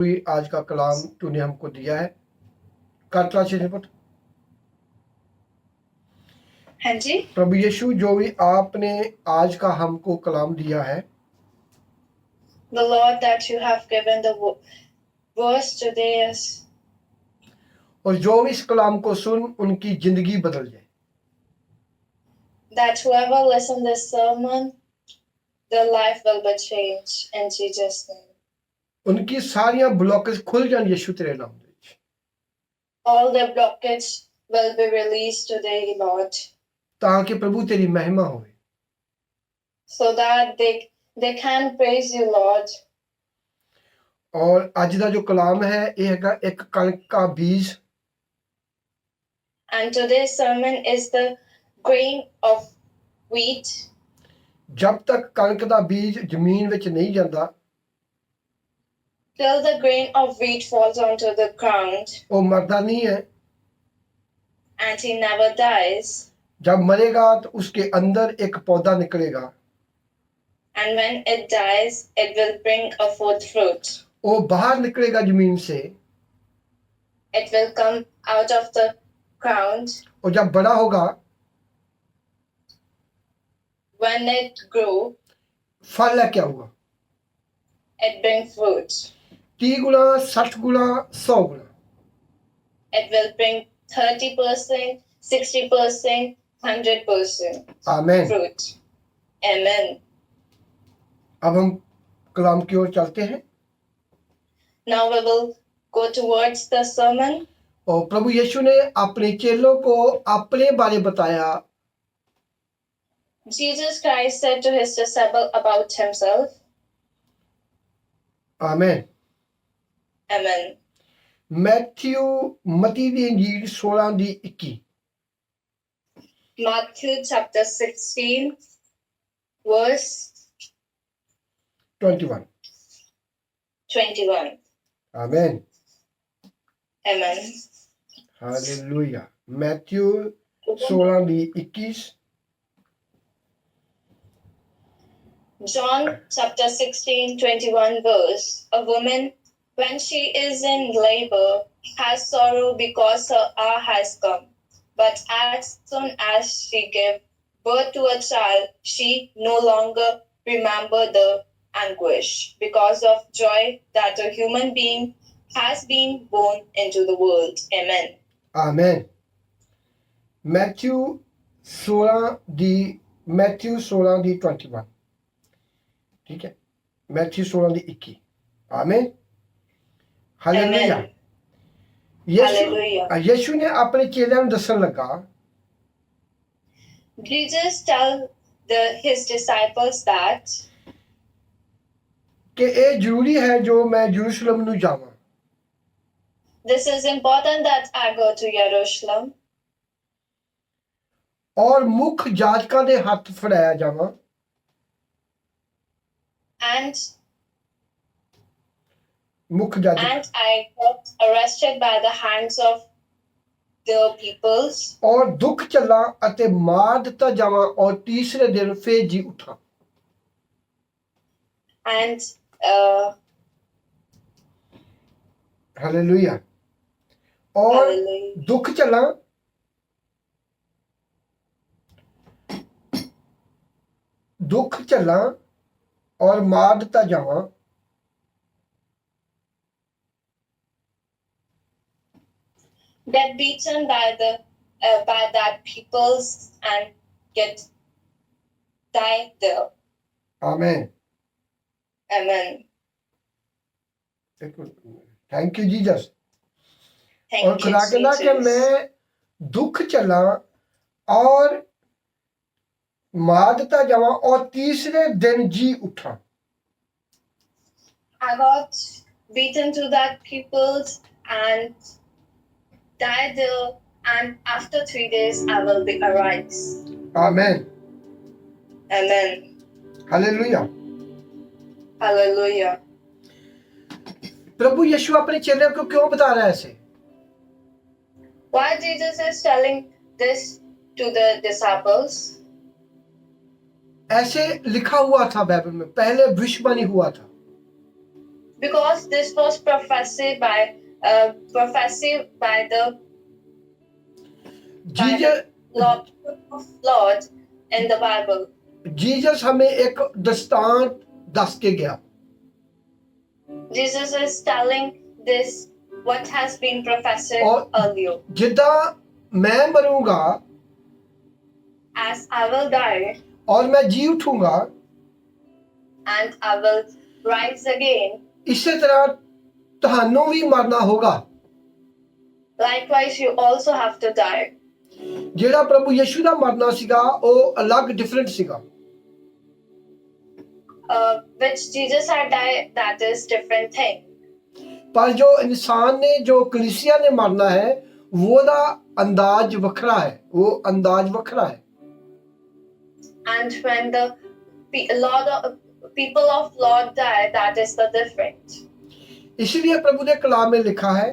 कोई आज का कलाम तूने हमको दिया है। काटला से निपट हाँ जी। प्रभु यीशु, जो भी आपने आज का हमको कलाम दिया है, The Lord that you have given the verse today is और जो भी इस कलाम को सुन उनकी जिंदगी बदल जाए। that whoever listen this sermon, their life will be changed in Jesus' name. उनकी सारियां ब्लॉकेज खुल जान यीशु तेरे नाम दे। All the blockage will be released today, Lord, ताकि प्रभु तेरी महिमा हो, so that they can praise you, Lord. और आज का जो कलाम है ये है एक कणक का बीज। And today's sermon is the grain of wheat. जब तक कणक का बीज जमीन विच नहीं जाता, Till the grain of wheat falls onto the ground, वो मरता नहीं है। and he never dies. जब मरेगा तो उसके अंदर एक पौधा निकलेगा, And when it dies, it will bring a forth fruit. वो बाहर निकलेगा जमीन से, It will come out of the ground. और जब बड़ा होगा, When it grew, फल क्या हुआ? it brings fruit. 30 Guna, 60 Guna, 100 Guna. It will bring 30%, 60%, 100% amen. fruit. Amen. अब हम कलाम की ओर चलते हैं। Now we will go towards the sermon. और प्रभु यीशु ने अपने चेलों को अपने बारे बताया। Jesus Christ said to his disciple about himself. Amen. Amen. Matthew मती दी इंजील 16 दी 21। Matthew chapter 16 verse 21। 21. Amen. Amen. Hallelujah. Matthew 16 the 21। John chapter 16, 21 verse. A woman, when she is in labor, has sorrow because her hour has come. But as soon as she gives birth to a child, she no longer remembers the anguish because of joy that a human being has been born into the world. Amen. Amen. Matthew 16 दी 21। ठीक है, Matthew 16 दी 21। आमेन। Hallelujah. यीशु ने अपने चेलों को दसन लगा। Jesus tell his disciples that कि ये जरूरी है जो मैं यरूशलेम नू जावां। This is important that I go to Jerusalem. और मुख जाजकां दे हाथ फड़ाया जावां। And I got arrested by the hands of the peoples. और दुख चला अते मार दिता जावां और तीसरे दिन फिर जी उठा। And hallelujah. और दुख चला और मार दिता जावां। Get beaten by that peoples and get died there. Amen. Amen. Thank you Jesus. और खुदा कहना कि मैं दुख चला और मार दिता जावां और तीसरे दिन जी उठा। I got beaten to that peoples and died there, and after 3 days I will be arise. Amen. Amen. Hallelujah. Hallelujah. प्रभु यीशु अपने चेलों को क्यों बता रहा है ऐसे? Why Jesus is telling this to the disciples? ऐसे लिखा हुआ था बाइबल में, पहले भविष्यवाणी हुआ था। because this was prophesied by the Jesus Lord in the Bible. Jesus हमें एक दृष्टांत दस के गया। Jesus is telling this what has been prophesied और earlier. जिदा मैं मरूंगा As I will die और मैं जी उठूंगा, and I will rise again, इसी तरह ਤੁਹਾਨੂੰ भी मरना होगा। likewise you also have to die. ਜਿਹੜਾ ਪ੍ਰਭੂ ਯਿਸੂ ਦਾ ਮਰਨਾ ਸੀਗਾ ਉਹ ਅਲੱਗ ਡਿਫਰੈਂਟ ਸੀਗਾ। Which Jesus had died, that is different thing. पर जो इंसान ने, जो कलीसिया ने मरना है, वो ਦਾ अंदाज ਵੱਖਰਾ है, वो अंदाज ਵੱਖਰਾ है। And when the people of Lord die, that is the different. इसलिए प्रभु ने कलाम में लिखा है,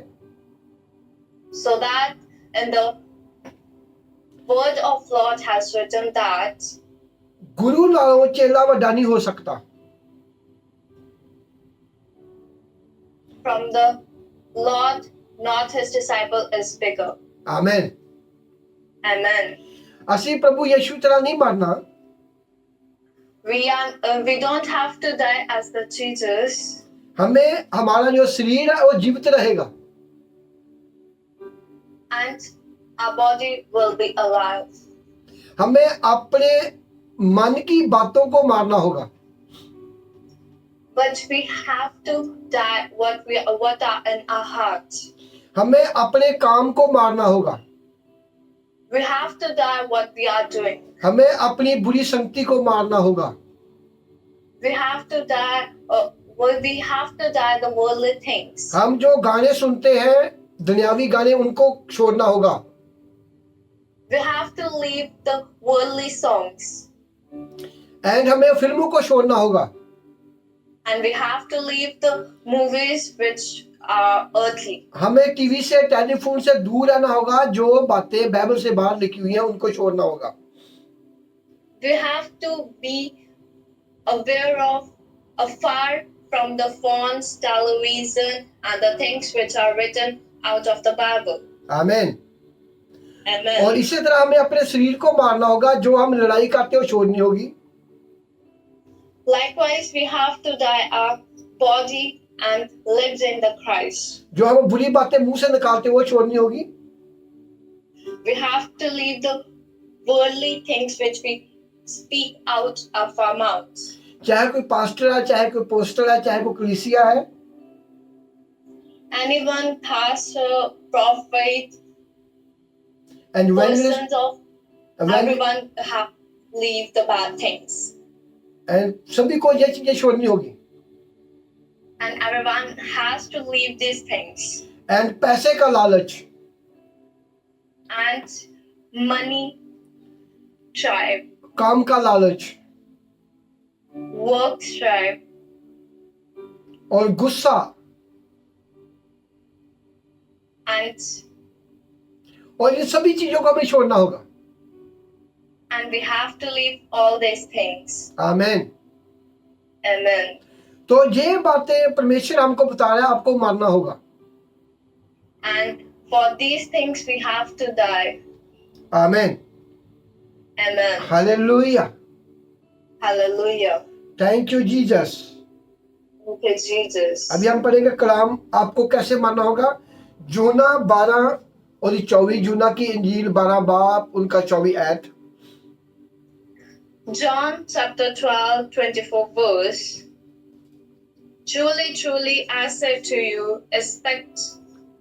So that in the word of Lord has written that गुरु नालों चेला ਵੱਡਾ नहीं हो सकता। from the Lord, not his disciple is bigger. आमीन। Amen. ਅਸੀਂ प्रभु यीशु तरह नहीं मरना। We don't have to die as the Jesus. हमें हमारा जो शरीर है वो जीवित रहेगा। And our body will be alive. हमें अपने मन की बातों को मारना होगा। But we have to die what are in our heart. हमें अपने काम को मारना होगा। We have to die what we are doing. हमें अपनी बुरी संगति को मारना होगा। We have to die. We have to die the worldly things. हम जो गाने सुनते हैं, दुनियावी गाने, उनको छोड़ना होगा। We have to leave the worldly songs. And हमें फिल्मों को छोड़ना होगा। And we have to leave the movies which are earthly. हमें टीवी से, टेलीफोन से दूर रहना होगा। जो बातें बाइबल से बाहर लिखी हुई हैं उनको छोड़ना होगा। We have to be aware of afar from the phones, television, and the things which are written out of the Bible. आमीन। Amen. और इसी तरह हमें अपने शरीर को मारना होगा। जो हम लड़ाई करते हो छोड़नी होगी। Likewise, we have to die our body and lives in the Christ. जो हम बुरी बातें मुंह से निकालते हो वो छोड़नी होगी। We have to leave the worldly things which we speak out of our mouths. चाहे कोई पास्टर है, चाहे कोई पोस्टर है, चाहे कोई कलीसिया है, Anyone, pastor, prophet, and persons of evangelist, everyone have to leave the bad things. and सभी को ये चीजें छोड़नी होगी। And everyone has to leave these things. And पैसे का लालच, And money, tribe, काम का लालच, work tribe, और गुस्सा, and और इन सभी चीजों को हमें छोड़ना होगा। we have to leave all these things. आमीन। Amen. तो ये बातें परमेश्वर हमको बता रहा है, आपको मारना होगा। And for these things we have to die. आमीन। Amen. Hallelujah. Hallelujah. Thank you Jesus. Thank you, Jesus. अभी हम पढ़ेंगे कलाम, आपको कैसे मारना होगा। यूहन्ना 12 और 24, यूहन्ना की इंजील 12 बाब उनका 24 eight. John chapter 12, 24 verse. Truly, truly, I say to you, except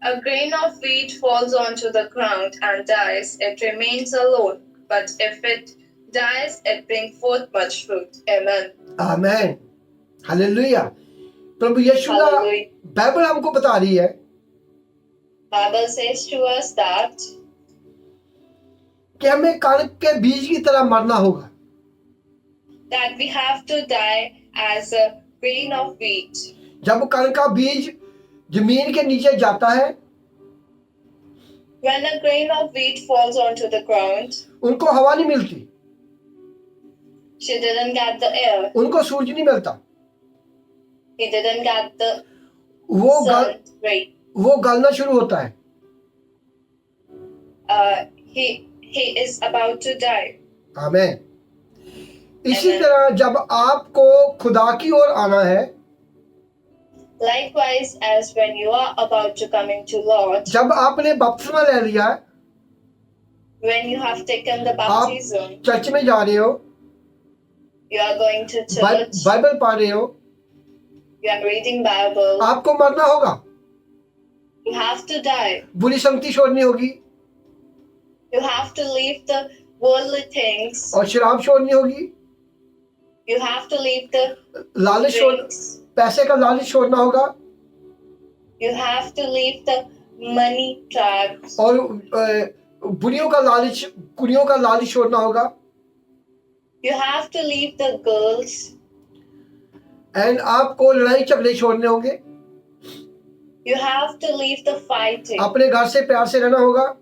a grain of wheat falls onto the ground and dies, it remains alone. But if it dies, it brings forth much fruit. Amen. आमीन। Hallelujah. प्रभु यीशु का Hallelujah. Bible हमको बता रही है Bible says to us that कि हमें कणक के बीज की तरह मरना होगा। we have to die as a grain of wheat. जब कणक का बीज जमीन के नीचे जाता है, When a grain of wheat falls onto the ground, उनको हवा नहीं मिलती, she didn't get the air. उनको सूरज नहीं मिलता, He didn't get the वो गल son rape. वो गलना शुरू होता है। He is about to die. आमीन। इसी Amen. तरह जब आपको खुदा की ओर आना है, Likewise, as when you are about to come into Lord, जब आपने बपतिस्मा ले लिया है, when you have taken the आप baptism, चर्च में जा रहे हो, you are going to church, Bible पढ़ रहे हो, you are reading Bible, आपको मरना होगा, you have to die. बुरी संगति छोड़नी होगी You have to leave the worldly things. और शराब छोड़नी होगी, You have to leave the लालच छोड़, drinks. पैसे का लालच छोड़ना होगा You have to leave the money traps. और बुढ़ियों का लालच, कुड़ियों का लालच छोड़ना होगा। You have to leave the girls. And आपको लड़ाई झगड़े छोड़ने होंगे, You have to leave the fighting. अपने घर से प्यार से रहना होगा,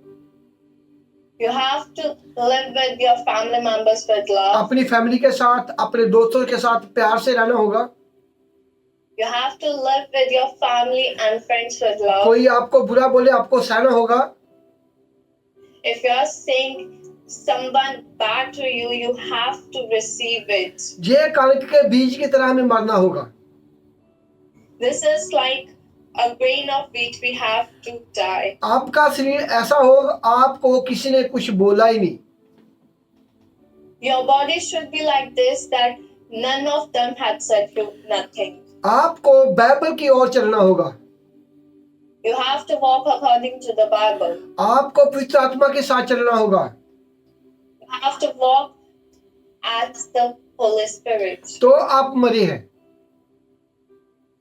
You have to live with your family members with love. अपनी फैमिली के साथ, अपने दोस्तों के साथ प्यार से रहना होगा। You have to live with your family and friends with love. कोई आपको बुरा बोले, आपको सहना होगा। If you are saying someone bad to you, you have to receive it. ये कणक के बीज की तरह हमें मरना होगा। This is like a grain of wheat, we have to die. आपका शरीर ऐसा हो, आपको किसी ने कुछ बोला ही नहीं, Your body should be like this, that none of them had said you nothing. आपको बाइबल की ओर चलना होगा, You have to walk according to the Bible. आपको पवित्र आत्मा के साथ चलना होगा, You have to walk as the Holy Spirit. तो आप मरे हैं।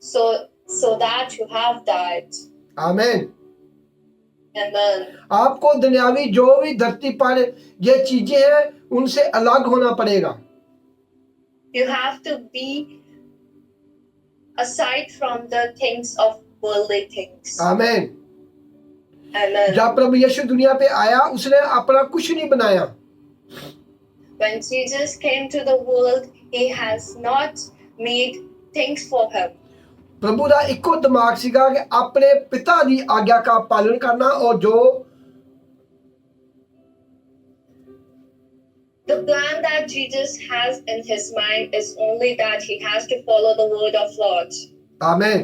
So that you have died. आमीन। Amen. आपको दुनियावी जो भी धरती पर ये चीजें हैं, उनसे अलग होना पड़ेगा। You have to be aside from the things of worldly things. आमीन। Amen. जब प्रभु यीशु दुनिया पे आया, उसने अपना कुछ नहीं बनाया, When Jesus came to the world, he has not made things for him. प्रभु ਦਾ ਇੱਕੋ ਦਿਮਾਗ ਸੀਗਾ ਕਿ ਆਪਣੇ ਪਿਤਾ ਦੀ ਆਗਿਆ ਦਾ ਪਾਲਣ ਕਰਨਾ और जो The plan that Jesus has in his mind is only that he has to follow the word of Lord. आमीन।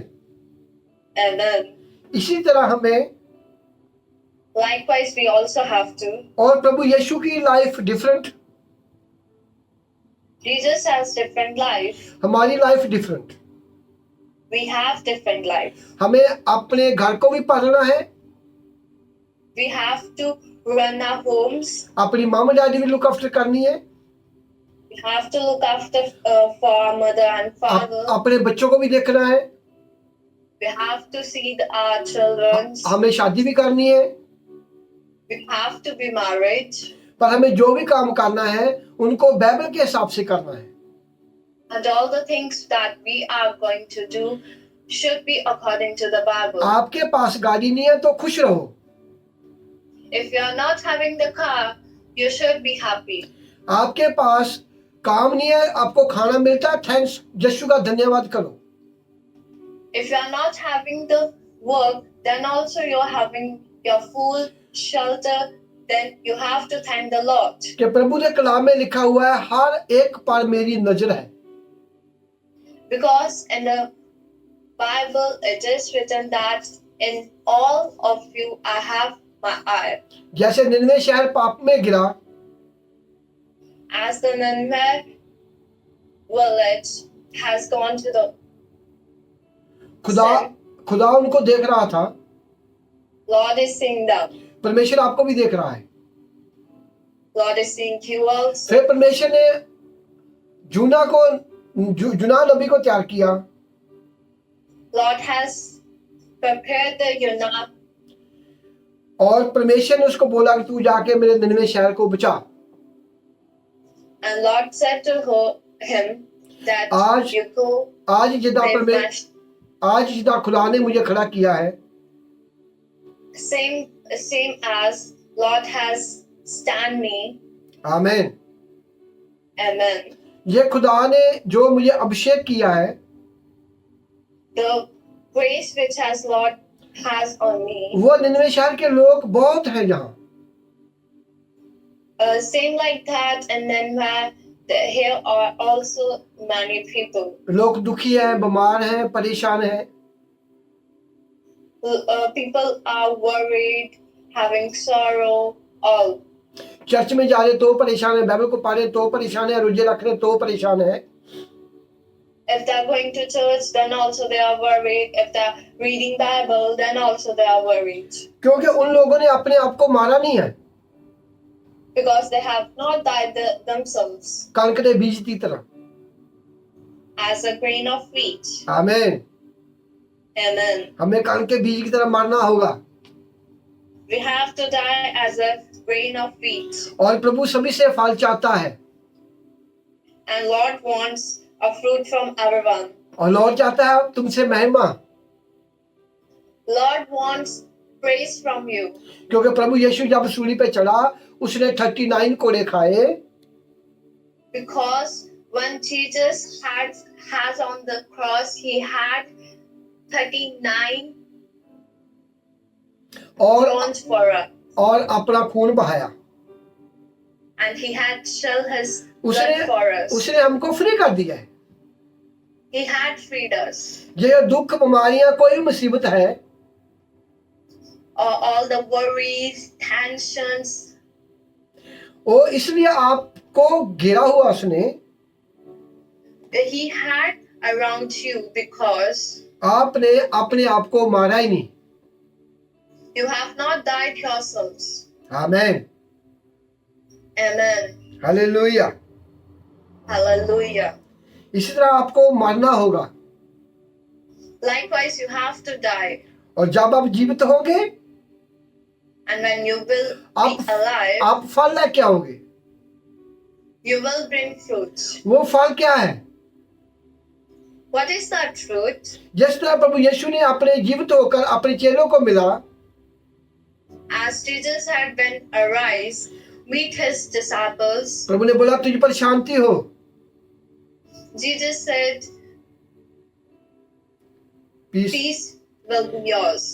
Amen. इसी तरह हमें Likewise, we also have to. और प्रभु यीशु की life different, Jesus has different life. हमारी life different. We have different life. हमें अपने घर को भी पालना है, We have to run our homes. अपनी मामा डैडी भी लुक आफ्टर करनी है, We have to look after for our mother and father. अपने बच्चों को भी देखना है, We have to see our children. हमें शादी भी करनी है, We have to be married. पर हमें जो भी काम करना है उनको बाइबल के हिसाब से करना है। And all the things that we are going to do should be according to the Bible. आपके पास गाड़ी नहीं है तो खुश रहो, If you are not having the car, you should be happy. आपके पास काम नहीं है, आपको खाना मिलता है, थैंक्स, यीशु का धन्यवाद करो। If you are not having the work, then also you are having your food, shelter, then you have to thank the Lord. कि प्रभु के कलाम में लिखा हुआ है, हर एक पर मेरी नजर है। Because in the Bible it is written that in all of you I have my eye. जैसे निन्वे शहर पाप में गिरा, As the Nineveh village has gone to the sin, खुदा उनको देख रहा था, Lord is seeing them. परमेश्वर आपको भी देख रहा है। Lord is seeing you also. फिर परमेश्वर ने जुना नबी को तैयार किया, Lord has prepared the Yonah, और परमेश्वर ने उसको बोला कि तू जाके मेरे निन्वे शहर को बचा। and Lord said to him that आज you go आज जितना खुदा ने मुझे खड़ा किया है, same as Lord has stand me. आमीन। Amen. ये खुदा ने जो मुझे अभिषेक किया है, The grace which has Lord has on me. वो निनवे शहर के लोग बहुत हैं यहाँ, Same like that, and then here are also many people. लोग दुखी हैं, बीमार हैं, परेशान हैं, People are worried, having sorrow, all. Church में जा रहे तो परेशान है, बाइबल को पढ़ रहे तो परेशान है, रोजे रख रहे तो परेशान है, If they're going to church, then also they are worried. If they're reading Bible, then also they are worried. क्योंकि उन लोगों ने अपने आप को मारा नहीं है, Because they have not died themselves कणक के बीज की तरह। as a grain of wheat. आमीन। Amen. हमें कणक के बीज की तरह मरना होगा, We have to die as a grain of wheat. और प्रभु सभी से फल चाहता है, And Lord wants a fruit from everyone. और लॉर्ड चाहता है तुमसे महिमा, Lord wants praise from you. क्योंकि प्रभु यीशु जब सूली पे चढ़ा उसने 39 कोड़े खाए, Because when Jesus has on the cross, he had 39 और thorns for us. और अपना खून बहाया, And he had shed his उसने blood for us. उसने हमको फ्री कर दिया है। He had freed us. ये दुख, बीमारियां, कोई मुसीबत है, All the worries, tensions, वो इसलिए आपको घेरा हुआ उसने, he had around you because आपने अपने आप को मारा ही नहीं। you have not died yourselves. आमीन, Amen. हालेलुया। Hallelujah. इसी तरह आपको मरना होगा, Likewise, you have to die. और जब आप जीवित होंगे And when you will be आप alive, आप फल लेके आओगे। you will bring fruit. वो फल क्या है? What is that fruit? जिस तरह प्रभु यीशु ने अपने जीवित होकर अपने चेलों को मिला, As Jesus had been arise, meet his disciples, प्रभु ने बोला तुझ पर शांति हो, Jesus said, peace, peace will be yours.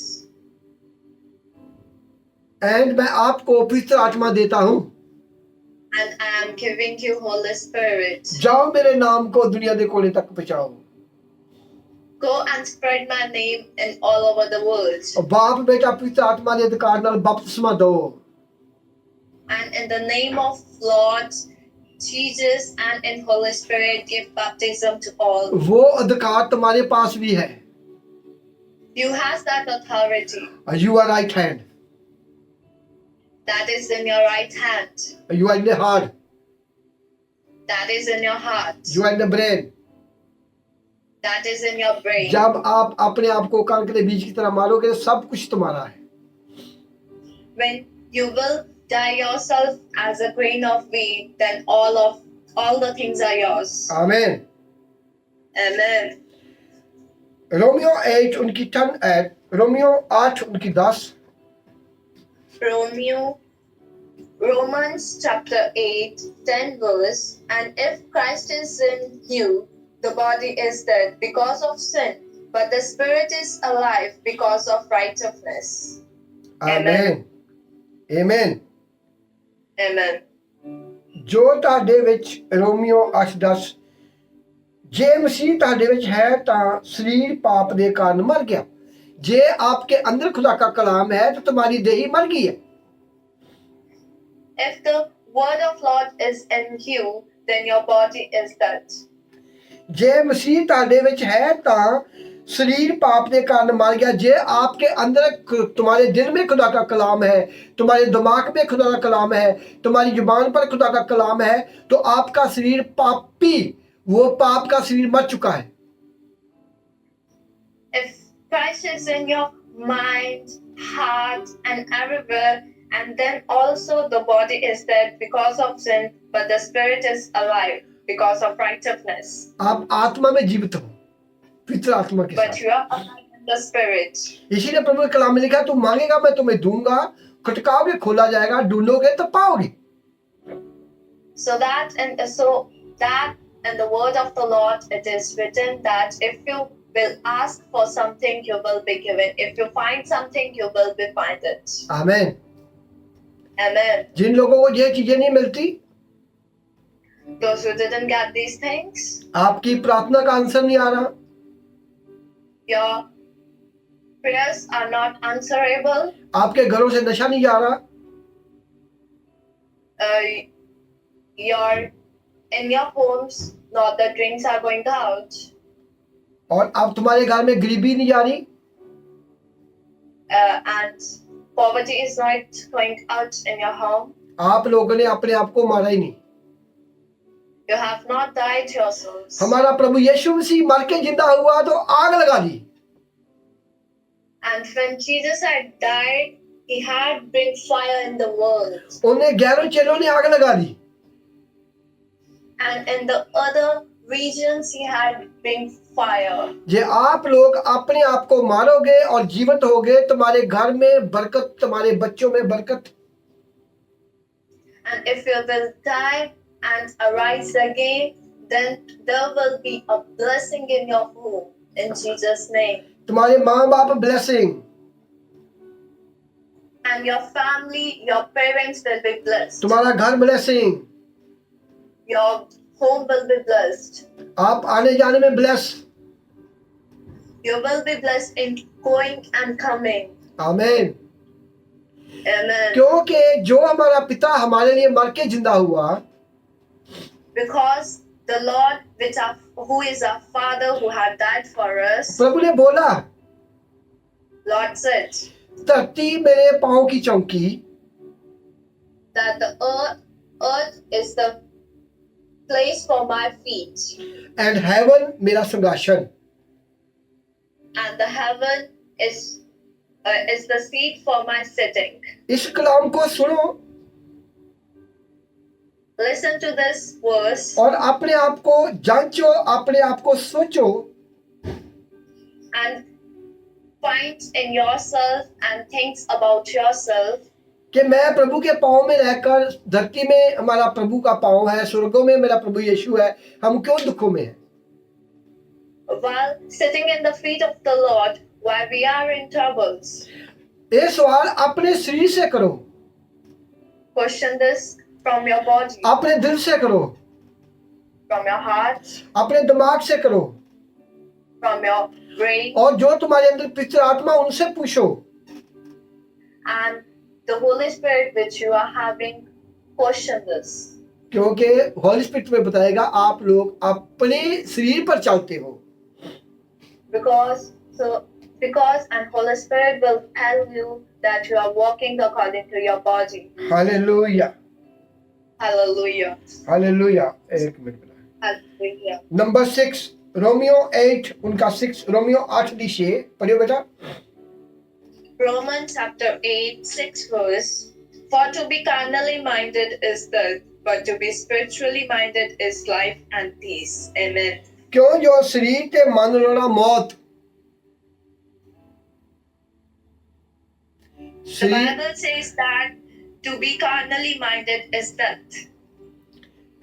And मैं आपको पवित्र आत्मा देता हूँ, And I am giving you Holy Spirit. जाओ मेरे नाम को दुनिया के कोने तक पहुंचाओ, Go and spread my name in all over the world. और बाप बेटा पवित्र आत्मा के अधिकार नाल बपतिस्मा दो, And in the name of Lord Jesus and in Holy Spirit, give baptism to all. वो अधिकार तुम्हारे पास भी है। You has that authority. You are right hand, That is in your right hand. you are in the heart, That is in your heart. you are in the brain। That is in your brain. जब आप अपने आप को कणक के बीज की तरह मारोगे तो सब कुछ तुम्हारा है। When you will die yourself as a grain of wheat, then all the things are yours. आमीन। Amen. रोमियो 8 उनकी 10 रोमियो 8 उनकी 10, Romans chapter 8, 10 verse. And if Christ is in you, the body is dead because of sin, but the spirit is alive because of righteousness. आमीन, आमीन। Amen. ਜੋ ਤੁਹਾਡੇ ਵਿੱਚ Romeo 8:10 ਜੇ ਮਸੀਹ ਤੁਹਾਡੇ ਵਿੱਚ ਹੈ ਤਾਂ ਸਰੀਰ ਪਾਪ ਦੇ ਕਾਰਨ ਮਰ ਗਿਆ, ਜੇ आपके अंदर खुदा का कलाम है तो तुम्हारी देही मर गई है। If the word of Lord is in you, then your body is dead. जे मसीह ਤੁਹਾਡੇ ਵਿੱਚ है ਤਾਂ शरीर पाप के कारण मर गया, जे आपके अंदर तुम्हारे दिल में खुदा का कलाम है, तुम्हारे दिमाग में खुदा का कलाम है, तुम्हारी जुबान पर खुदा का कलाम है, तो आपका शरीर पापी, वो पाप का शरीर मर चुका है। If Christ is in your mind, heart, and everywhere, and then also the body is dead because of sin, but the spirit is alive because of righteousness. आप आत्मा में जीवित हो, पवित्र आत्मा के But साथ। you are alive in the spirit. इसीलिए प्रभु के कलाम में लिखा है, तुम मांगेगा मैं तुम्हें दूंगा, खटकाओगे खोला जाएगा, ढूंढोगे तो पाओगे। So that in the word of the Lord it is written that if you will ask for something, you will be given. If you find something, you will be find it. आमीन। Amen. जिन लोगों को ये चीजें नहीं मिलती, Those who didn't get these things, आपकी प्रार्थना का आंसर नहीं आ रहा, your prayers are not answerable. आपके घरों से नशा नहीं जा रहा, Your in your homes, not the drinks are going out, और अब तुम्हारे घर में गरीबी नहीं जा रही, and poverty is not going out in your home. आप लोगों ने अपने आप को मारा ही नहीं। You have not died yourselves. हमारा प्रभु यीशु मसीह मर के जिंदा हुआ तो आग लगा दी। And when Jesus had died, he had bring fire in the world. उन्हें 11 चेलों ने आग लगा दी। And in the other regions, he had bring fire. जे आप लोग अपने आप को मारोगे और जीवित होगे, तुम्हारे घर में बरकत, तुम्हारे बच्चों में बरकत। And if you will die and arise again, then there will be a blessing in your home in Jesus' name. तुम्हारे माँ बाप blessing, And your family, your parents will be blessed. तुम्हारा घर blessing, Your home will be blessed. आप आने जाने में bless. You will be blessed in going and coming. आमीन। Amen. क्योंकि जो हमारा पिता हमारे लिए मर के जिंदा हुआ, Because the Lord, who is our Father, who had died for us, प्रभु ने बोला, Lord said धरती मेरे पाँव की चौकी, that the earth is the place for my feet, and heaven मेरा सिंहासन। and the heaven is the seat for my sitting. इस कलाम को सुनो Listen to this verse और अपने आप को जांचो, अपने आप को सोचो and find in yourself and think about yourself. कि मैं प्रभु के पाँव में रहकर, धरती में हमारा प्रभु का पाँव है, स्वर्गों में मेरा प्रभु यीशु है, हम क्यों दुखों में हैं? While sitting in the feet of the Lord, while we are in troubles, ये सवाल अपने शरीर से करो, question this from your body, अपने दिल से करो, from your heart, अपने दिमाग से करो, from your brain, और जो तुम्हारे अंदर पवित्र आत्मा, उनसे पूछो। and the Holy Spirit which you are having, question this. क्योंकि होली स्पिरिट में बताएगा आप लोग अपने शरीर पर चलते हो। Because and Holy Spirit will tell you that you are walking according to your body. Hallelujah, Hallelujah. Hallelujah. एक मिनट बना। Hallelujah. नंबर 6, रोमियो 8 उनका 6, रोमियो 8 दिशे पढ़ियो बेटा। Romans chapter 8, 6 verse. For to be carnally minded is death, but to be spiritually minded is life and peace. Amen. क्यों जो शरीर ते मन लोना मौत। The Bible says that to be carnally minded is death.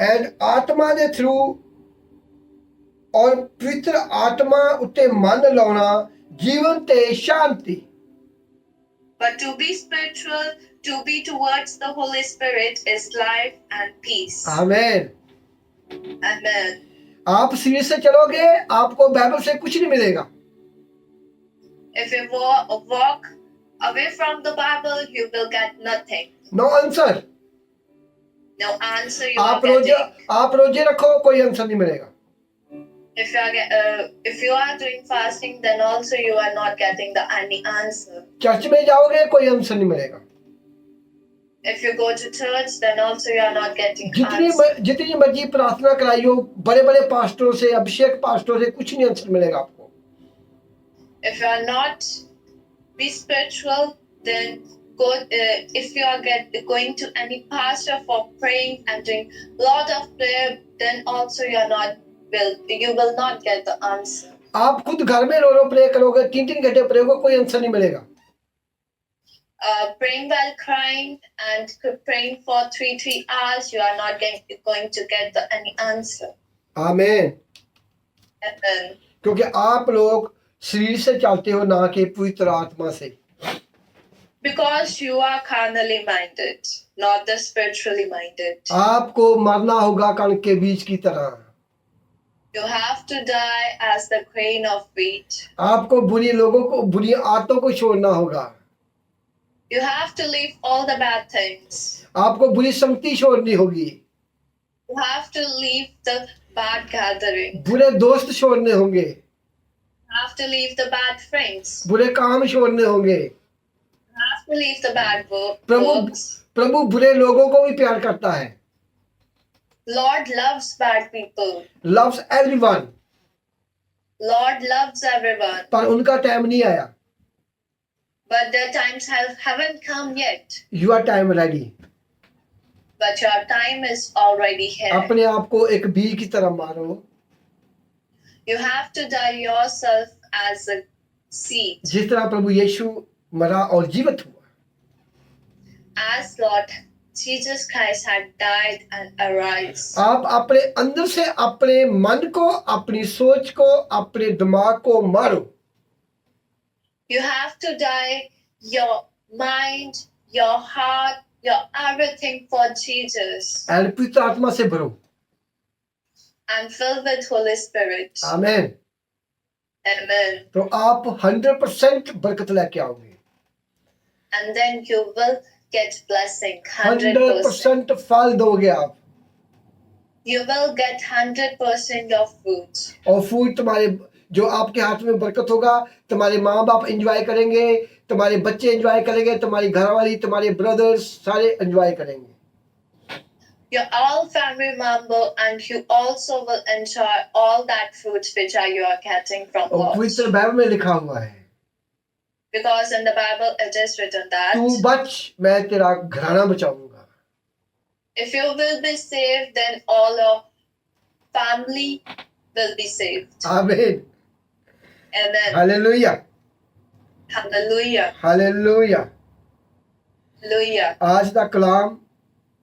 And आत्मा दे through और पवित्र आत्मा उत्ते मन लाना जीवन ते शांति। But to be spiritual, to be towards the Holy Spirit is life and peace. आमीन। Amen. आप शरीर से चलोगे, आपको बाइबल से कुछ नहीं मिलेगा। If you walk away from the Bible, you will get nothing. No answer. No answer you are getting. आप रोजे रखो, कोई आंसर नहीं मिलेगा। If you are doing fasting, then also you are not getting any answer. Church में जाओगे, कोई answer नहीं मिलेगा। If you go to church, then also you are not getting answer. जितनी मर्जी प्रार्थना कराइयो, बड़े बड़े पास्टरों से, अभिषेक पास्टरों से, कुछ नहीं आंसर मिलेगा आपको। If you are not be spiritual, then go. If you are going to any pastor for praying and doing lot of prayer, then also you will not get the answer. आप खुद घर में रो pray करोगे, 3-3 घंटे pray करोगे, कोई answer नहीं मिलेगा। Praying while crying and praying for 3 hours, you are not going to get any answer. आमीन। Amen. क्योंकि आप लोग शरीर से चलते हो, ना कि पवित्र आत्मा से। Because you are carnally minded, not the spiritually minded. आपको मरना होगा कणक के बीज की तरह। You have to die as the grain of wheat. आपको बुरी लोगों को, बुरी आदतों को छोड़ना होगा। You have to leave all the bad things. आपको बुरी संगति छोड़नी होगी। You have to leave the bad gathering. बुरे दोस्त छोड़ने होंगे। You have to leave the bad friends. बुरे काम छोड़ने होंगे। You have to leave the bad Prabhu works. प्रभु बुरे लोगों को भी प्यार करता है। Lord loves bad people. Loves everyone। Lord loves everyone. पर उनका टाइम नहीं आया। But their times haven't come yet. Your time ready। But your time is already here. अपने आप को एक बीज की तरह मारो। You have to die yourself as a seed. जिस तरह प्रभु यीशु मरा और जीवित हुआ। As Lord Jesus Christ had died and arose. आप अपने अंदर से अपने मन को, अपनी सोच को, अपने दिमाग को मारो। You have to die your mind, your heart, your everything for Jesus. और पवित्र आत्मा से भरो। And filled with Holy Spirit. Amen. Amen. तो आप 100% बरकत लेके आओगे। And then you will get blessing 100%. 100% फल दोगे आप। You will get 100% of fruit. और फूड तुम्हारे, जो आपके हाथ में बरकत होगा, तुम्हारे माँ बाप एंजॉय करेंगे, तुम्हारे बच्चे एंजॉय करेंगे, तुम्हारी घरवाली, तुम्हारे ब्रदर्स सारे एंजॉय करेंगे। Your all family member and you also will enjoy all that fruits which you are getting from और God. पवित्र बाइबल में लिखा हुआ है, Because in the Bible it is written that तू बच, मैं तेरा घराना बचाऊंगा। if you will be saved, then all your family will be saved. आमीन। Amen. Hallelujah. Hallelujah. Hallelujah. Hallelujah. आज का कलाम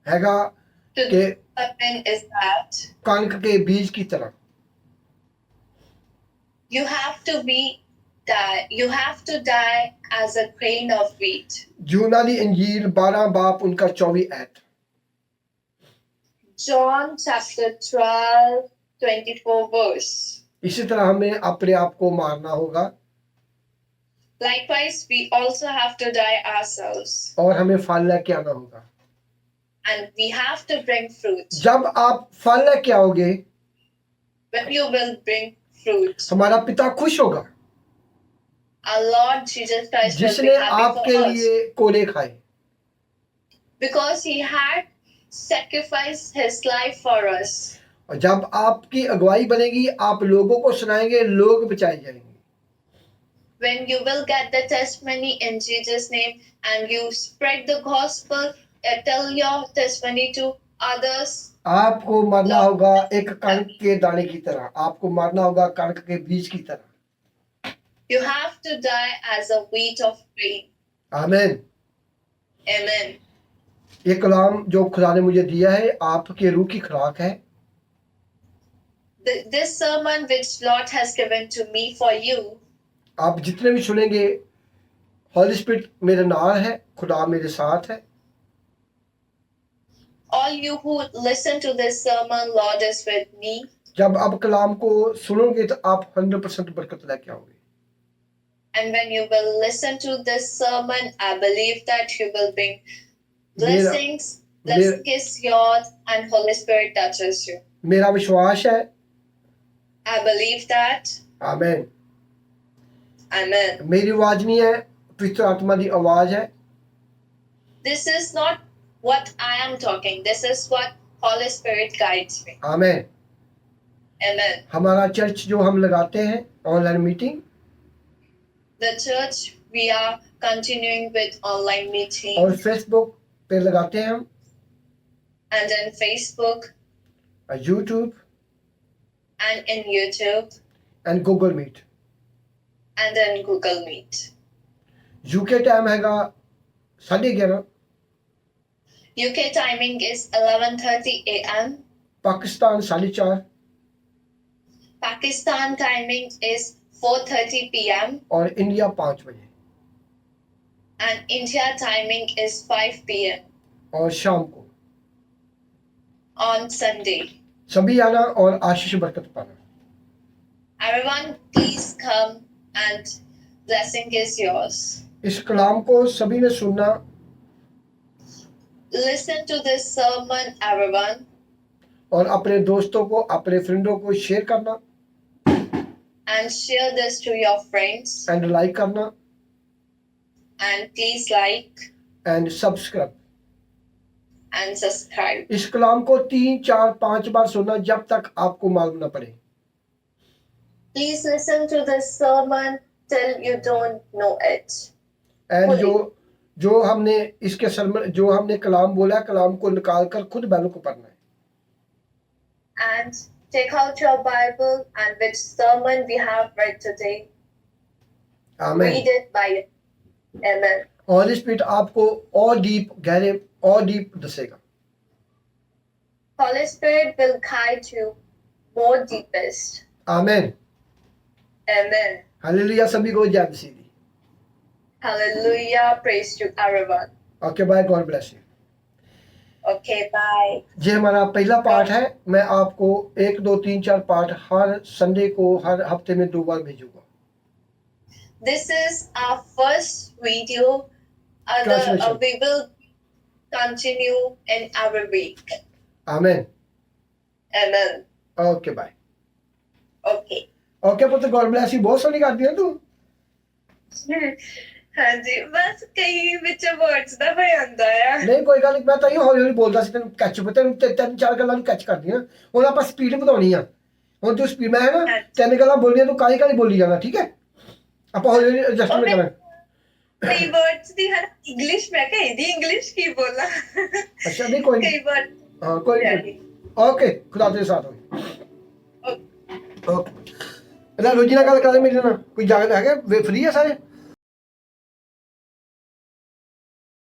हैगा कि The sermon is that कणक के बीज की तरह। you have to die as a grain of wheat. यूनानी इंजील 12 बाप उनका 24 ऐत। John chapter 12, 24 verse. इसी तरह हमें अपने आप को मारना होगा Likewise, we also have to die ourselves. और हमें फल लेके आना होगा। And we have to bring fruit. जब आप फल लेके आओगे, When you will bring fruit, हमारा पिता खुश होगा, our Lord Jesus Christ will be जिसने happy आपके for us. लिए कोड़े खाए। Because he had sacrificed his life for us. और जब आपकी अगुवाई बनेगी, आप लोगों को सुनाएंगे, लोग बचाए जाएंगे। When you will get the testimony in Jesus' name and you spread the gospel, tell your testimony to others. आपको मरना होगा एक कणक के दाने की तरह, आपको मरना होगा कणक के बीज की तरह। You have to die as a wheat of grain. आमीन। Amen. ये कलाम जो खुदा ने मुझे दिया है, आपके रूह की खुराक है। This sermon which Lord has given to me for you, आप जितने भी सुनेंगे, होली स्पिरिट मेरे नाल है, खुदा मेरे साथ है। all you who listen to this sermon, Lord is with me. जब आप कलाम को सुनोगे तो आप 100% बरकत लेके आओगे। And when you will listen to this sermon, I believe that you will bring blessings. Blessing is yours and Holy Spirit touches you. मेरा विश्वास है। I believe that. आमीन। Amen. मेरी आवाज नहीं है, पवित्र आत्मा की आवाज है। This is not what I am talking. This is what Holy Spirit guides me. आमीन। Amen. हमारा चर्च जो हम लगाते हैं online meeting, The church, we are continuing with online meeting. और फेसबुक पे लगाते हैं हम, And in Facebook YouTube and in YouTube and Google Meet. and in Google Meet. UK time हैगा 11:30, UK timing is 11:30 a.m. Pakistan 4:30, Pakistan timing is 4:30 p.m. और India 5 बजे and India timing is 5 p.m. और शाम को। on Sunday. सभी आना और आशीष बरकत पाना। Everyone, please come and blessing is yours. इस कलाम को सभी ने सुनना Listen to this sermon, everyone, और अपने दोस्तों को, अपने फ्रेंडों को शेयर करना and share this to your friends. And like करना And please like and subscribe. and subscribe. इस कलाम को 3, 4, 5 बार सुनना जब तक आपको मालूम न पड़े। Please listen to this sermon till you don't know it. And fully. जो हमने इसके सरमन जो हमने कलाम बोला, कलाम को निकाल कर खुद बैलों को पढ़ना है। And take out your Bible and which sermon we have read today. आमीन। Read it by Amen. और स्पिरिट आपको और डीप, गहरे और डीप दसेगा। Holy Spirit will guide you more deepest. आमीन। Amen. हालेलुया। सभी को जय मसीह दी। Hallelujah. Praise to everyone. Okay bye, God bless you. Okay, bye. ये हमारा पहला पार्ट है। मैं आपको 1, 2, 3, 4 पार्ट हर संडे को, हर हफ्ते में 2 बार भेजूंगा। This is our first video. Translation. We will continue in every week. आमीन। Amen. Okay bye. Okay. Okay पुत्र, गॉड ब्लेस यू। बहुत सोनी करती है तू। हाँ जी, बस कई ਵਿੱਚ words ਦਾ ਹੋ ਜਾਂਦਾ ਆ। ਨਹੀਂ ਕੋਈ ਗੱਲ ਨਹੀਂ, ਮੈਂ ਤਾਂ ਇਹ ਹੌਲੀ ਹੌਲੀ ਬੋਲਦਾ ਸੀ, ਤੈਨੂੰ ਕੈਚ ਤੈਨੂੰ 3-4 ਗੱਲਾਂ ਨੂੰ ਕੈਚ ਕਰਦੀਆਂ। ਹੁਣ ਆਪਾਂ ਸਪੀਡ ਵਧਾਉਣੀ ਆ। ਹੁਣ ਤੂੰ ਸਪੀਡ, ਮੈਂ ਨਾ 3 ਗੱਲਾਂ ਬੋਲੀਆਂ, ਤੂੰ ਕਾਹਲੀ ਕਾਹਲੀ ਬੋਲੀ ਜਾਣਾ, ਠੀਕ ਹੈ? ਆਪਾਂ ਹੌਲੀ ਹੌਲੀ ਐਡਜਸਟਮੈਂਟ ਕਰਾਂਗੇ। ਕਈ words ਦੀ ਹਰ ਇੰਗਲਿਸ਼ ਮੈਂ ਕਹੀ ਦੀ ਇੰਗਲਿਸ਼ ਕੀ ਬੋਲਾਂ। ਅੱਛਾ ਨਹੀਂ ਕੋਈ ਕਈ word ਹਾਂ ਕੋਈ ਨਹੀਂ। ਓਕੇ, ਖੁਦਾ ਤੇਰੇ ਸਾਥ ਹੋਵੇ। ਓਕੇ। ਇਹਦਾ ਰੋਜੀ ਨਾਲ ਗੱਲ ਕਰਾਂਗੇ ਮੇਰੇ ਨਾਲ। ਕੋਈ ਜਾਗਦਾ ਹੈਗਾ? ਫ੍ਰੀ ਹੈ ਸਾਰੇ?